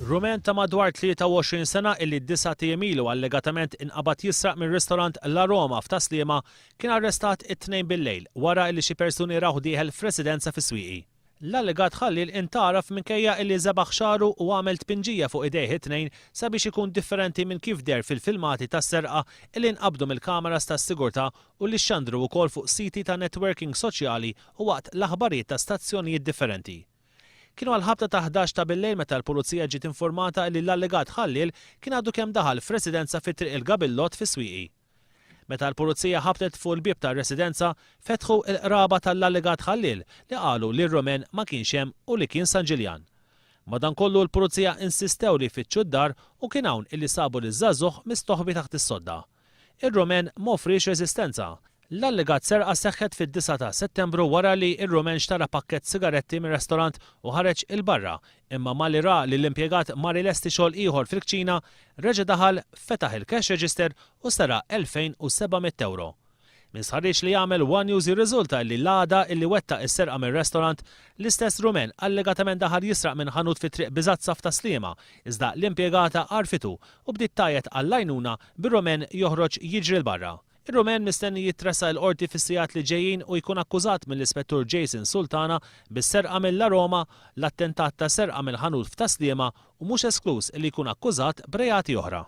Rumen ta' madwar 23 sena illi d-9 ilu allegatament inqabad jisraq minn ristorant La Roma f'Taslima kien arrestat it-tnejn bil-lejl wara illi xi persuni raw dieħel f'residenza fi Swieqi. L-allegat Ħallil intaraf minkejja illi żebaħ xaru u għamel tpinġija fuq idejh it-tnejn sabiex ikun differenti minn kif der fil-filmati tas-serqa illi nqabdu mill-kameras tas-sigurtà u li xxandru wkoll fuq siti ta' networking soċjali u waqt l-aħbarijiet ta' stazzjonijiet differenti. Kienu għal-ħabta ta' 11 ta' bil-lejl meta l-pulizija ġiet informata li l-allegat Ħallil kien għadu kemm daħal f'residenza fit-triq il-Gabillot fi Swieqi. Meta l-pulizija ħabtet fuq il-bieb tar-residenza fetħu l-qraba tal-allegat Ħallil li qalu li r-Rumen ma kienx hemm u li kien San Ġiljan. Madankollu l-pulizija insistew li jfittxu d-dar u kien hawn illi sabu l-żagħżugħ mistoħbi taħt is-sodda. Ir-Rumen m'offrix reżistenza. L-allegat serqa seħħet fid-9 ta' Settembru wara li r-Rumen xtara pakkett sigaretti minn restorant u ħareġ il-barra, imma malli ra li l-impjegat mari lesti xogħol ieħor fil-kċina, reġa' daħal, fetaħ il-cash register u sara 2700 euro. Min sħarriġ li jagħmel One News jirriżulta li l-għada illi wettaq is-serqa minn restorant l-istess Rumen allegatament daħal jisraq minn ħanut fi triq Biżazza f'Taslima, iżda l-impjegata għarfitu u bdiet tajjed għall-għajnuna bir-Rumen joħroġ jiġri l-barra. Ir-Rumen mistenni jitressa l-qorti fis-sigħat li ġejjin u jkun akkużat mill-Ispettur Jason Sultana bis-serqa mill-La Roma, l-attentat ta' serqa mill-ħanut f'Taslima u mhux esklus li jkun akkużat b'reati oħra.